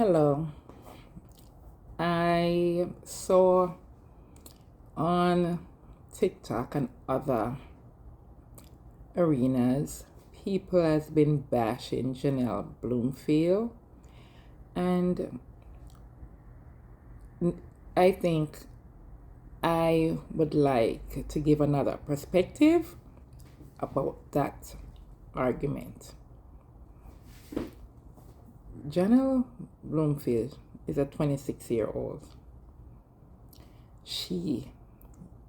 Hello. I saw on TikTok and other arenas, people has been bashing Junelle Bromfield, and I think I would like to give another perspective about that argument. Junelle Bromfield is a 26-year-old. She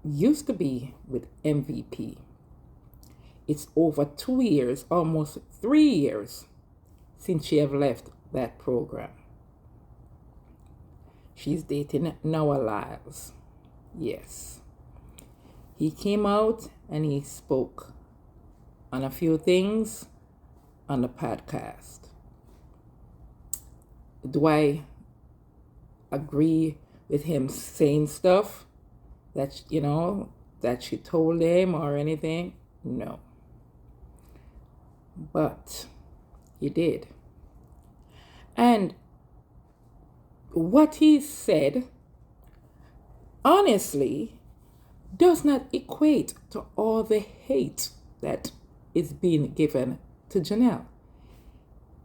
used to be with MVP. It's over 2 years, almost 3 years, since she have left that program. She's dating Noah Lyles. Yes. He came out and he spoke on a few things on the podcast. Do I agree with him saying stuff that, that she told him or anything? No. But he did. And what he said, honestly, does not equate to all the hate that is being given to Junelle.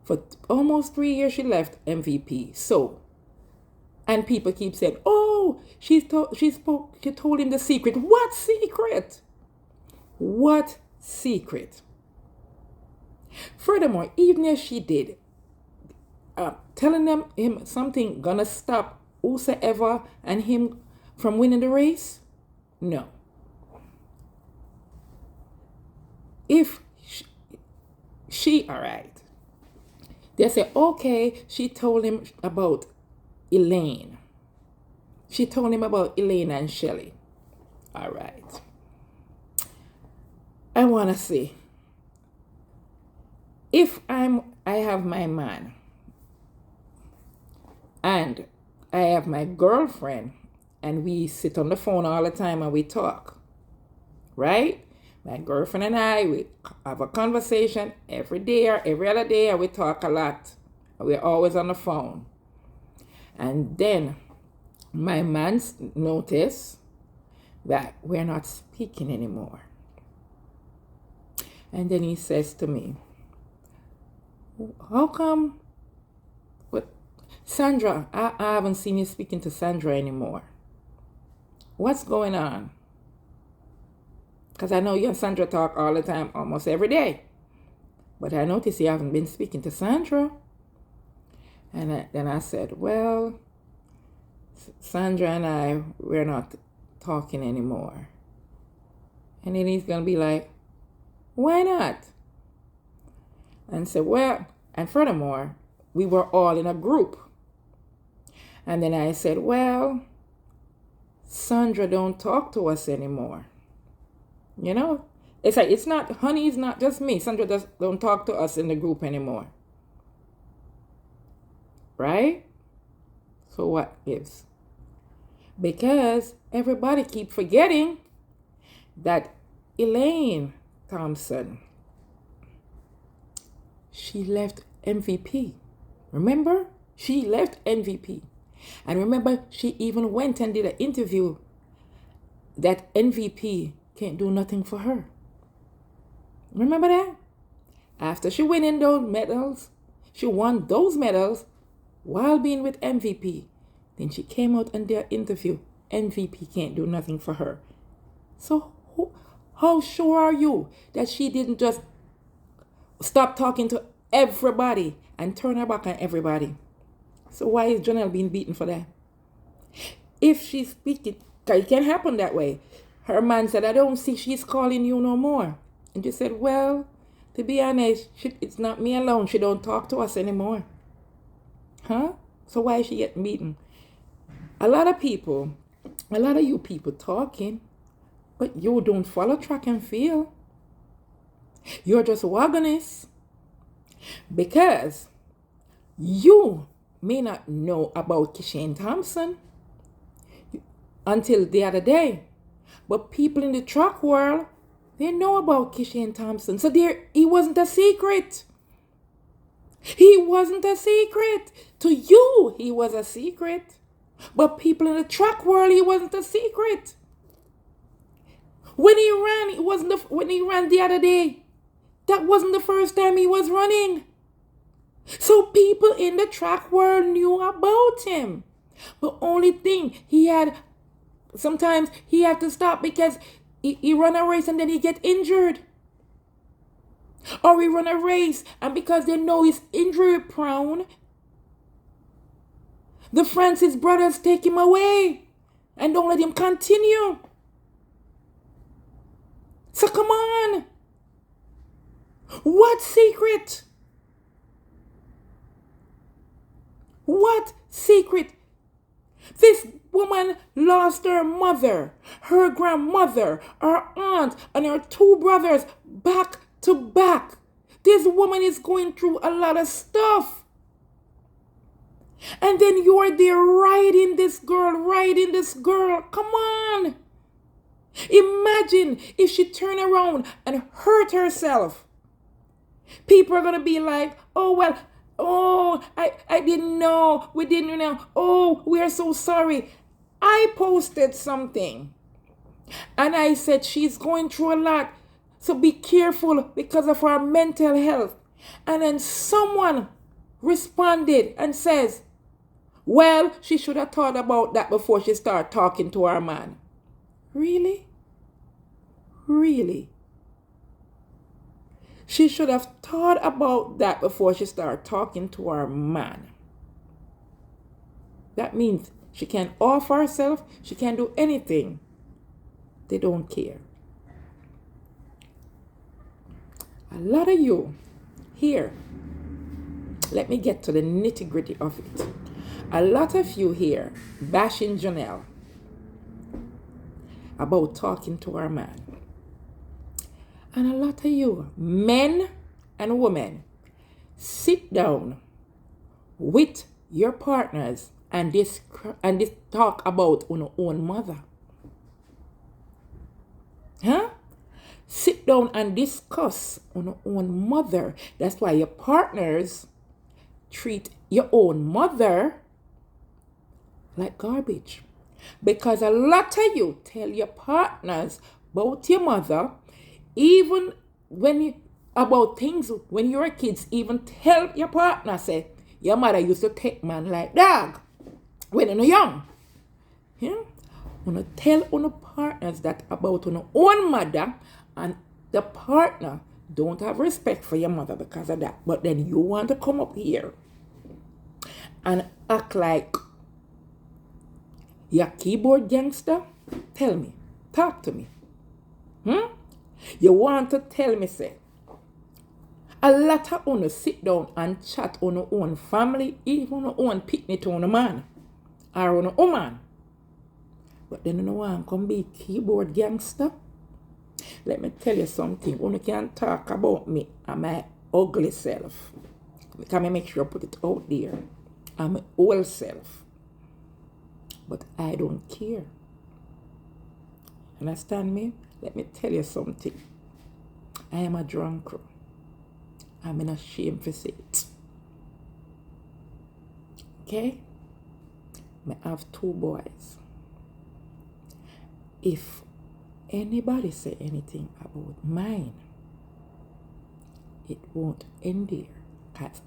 For almost 3 years, she left MVP. So, and people keep saying, "Oh, she told him the secret." What secret? What secret? Furthermore, even if she did, telling him something gonna stop whosoever and him from winning the race? No. If she all right. They say, okay, she told him about Elaine. She told him about Elaine and Shelley. All right. I want to say, if I have my man and I have my girlfriend and we sit on the phone all the time and we talk, right? My girlfriend and I, we have a conversation every day or every other day, and we talk a lot. We're always on the phone. And then my man noticed that we're not speaking anymore. And then he says to me, "How come? What, Sandra, I haven't seen you speaking to Sandra anymore. What's going on? Because I know you and Sandra talk all the time, almost every day. But I noticed you haven't been speaking to Sandra." And then I said, "Well, Sandra and I, we're not talking anymore." And then he's going to be like, "Why not?" And say, "Well," and furthermore, we were all in a group. And then I said, "Well, Sandra don't talk to us anymore. It's like, it's not, honey, it's not just me. Sandra don't talk to us in the group anymore." Right? So what gives? Because everybody keep forgetting that Elaine Thompson, she left MVP. Remember? She left MVP. And remember, she even went and did an interview that MVP can't do nothing for her. Remember that? After she won those medals, she won those medals while being with MVP. Then she came out and did an interview. MVP can't do nothing for her. So how sure are you that she didn't just stop talking to everybody and turn her back on everybody? So why is Junelle being beaten for that? If she's speaking, it can happen that way. Her man said, "I don't see she's calling you no more." And she said, "Well, to be honest, it's not me alone. She don't talk to us anymore." Huh? So why is she getting beaten? A lot of you people talking, but you don't follow track and field. You're just wagonists. Because you may not know about Kishane Thompson until the other day. But people in the track world, they know about Kishane Thompson. So he wasn't a secret. He wasn't a secret. To you, he was a secret. But people in the track world, he wasn't a secret. When he ran, when he ran the other day, that wasn't the first time he was running. So people in the track world knew about him. But only thing, sometimes he had to stop because he run a race and then he get injured. Or he run a race and because they know he's injury prone, the Francis brothers take him away and don't let him continue. So come on. What secret? What secret? This woman lost her mother, her grandmother, her aunt, and her two brothers back to back. This woman is going through a lot of stuff. And then you're there riding this girl. Come on. Imagine if she turned around and hurt herself. People are going to be like, I didn't know. We didn't know. Oh, we are so sorry. I posted something. And I said she's going through a lot. So be careful because of her mental health. And then someone responded and says, well, she should have thought about that before she started talking to her man. Really? Really? She should have thought about that before she started talking to her man. That means she can't offer herself. She can't do anything. They don't care. A lot of you here, let me get to the nitty-gritty of it. A lot of you here bashing Junelle about talking to her man. And a lot of you, men and women, sit down with your partners and this talk about your own mother. Huh? Sit down and discuss on your own mother. That's why your partners treat your own mother like garbage. Because a lot of you tell your partners about your mother, even about things when you were kids, even tell your partner, say, your mother used to take man like dog when you were young. Yeah? You tell your partners that about your own mother, and the partner don't have respect for your mother because of that. But then you want to come up here and act like you're a keyboard gangster? Tell me. Talk to me. You want to tell me, say, a lot of you sit down and chat on your own family, even your own picnic on a man or on a woman. But then you want to come be keyboard gangster? Let me tell you something. You can't talk about me and my ugly self. Because I make sure I put it out there. I'm my old self. But I don't care. Understand me? Let me tell you something. I am a drunk. I'm not ashamed to say it. Okay? I have 2 boys. If anybody say anything about mine, it won't end there. Because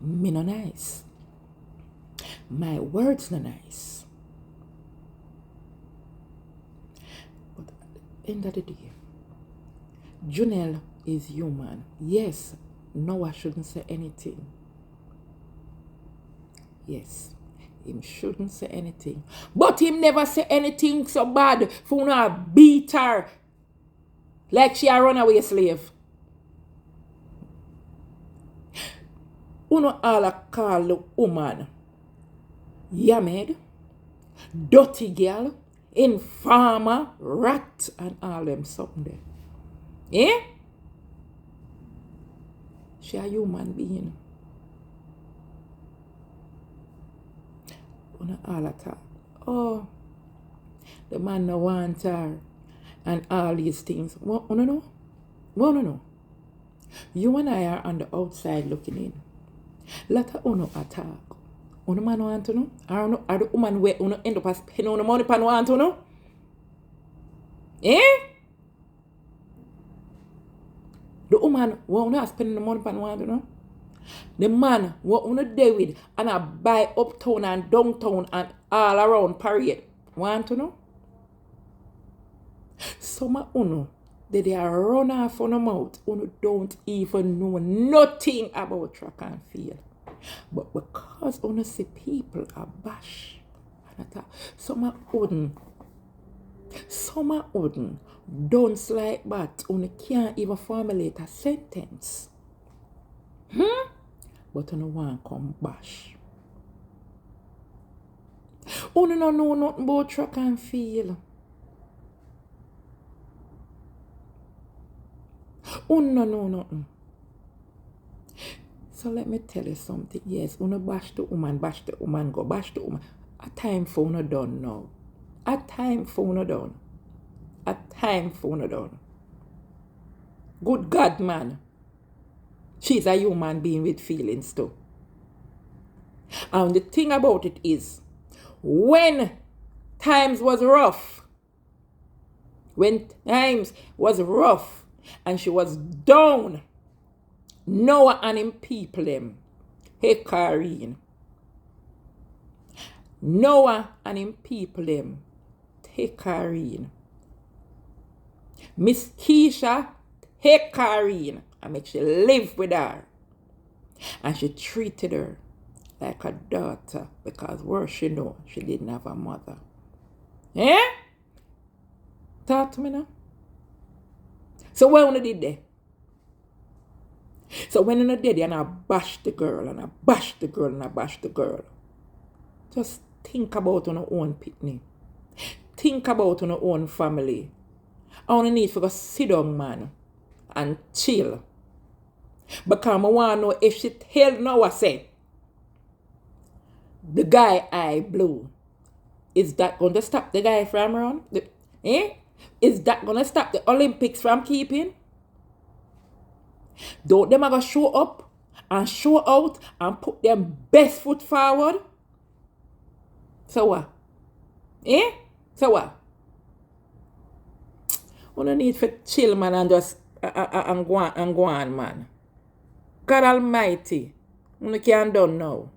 me no nice. My words no nice. But at the end of the day, Junelle is human. Yes, Noah shouldn't say anything. Yes, him shouldn't say anything. But him never say anything so bad for not beat her like she a runaway slave. Uno all a call the woman Yamed, dirty girl, informer, rat, and all them something there. Eh? She a human being. Uno all a talk. Oh, the man no want her, and all these things. What, no? You and I are on the outside looking in. Lot of uno attack. Uno man want to know? Are the woman where uno end up spending uno money pan want to know? Eh? The woman what uno spending the money pan want to know? The man what uno deal with and I buy uptown and downtown and all around parade. Want to know? Some of uno, they are run off on the mouth. Uno don't even know nothing about track and field. But because uno see people are bash and attack, some of uno don't like that. Uno can't even formulate a sentence. But uno want come bash. Uno no know nothing about track and field. Uno know nothing. So let me tell you something. Yes, uno bash the woman, go bash the woman. A time for uno done now. A time for uno done. Good God, man. She's a human being with feelings too. And the thing about it is, when times was rough, and she was down, Noah and him people them, hey Karine. Noah and him people them, hey Karine. Miss Keisha, hey Karine, and make she live with her. And she treated her like a daughter because where she know she didn't have a mother. Eh? Talk to me now. So what uno did there? So when uno did and I bash the girl, just think about uno own pitney. Think about uno own family. I only need for go sit down, man, and chill. Because I want to know if she tell Noah say, the guy eye blue, is that going to stop the guy from run? Is that going to stop the Olympics from keeping? Don't them ever show up and show out and put them best foot forward? So what? So what? We don't need for chill, man, and just and go on, man. God Almighty, we can't done now.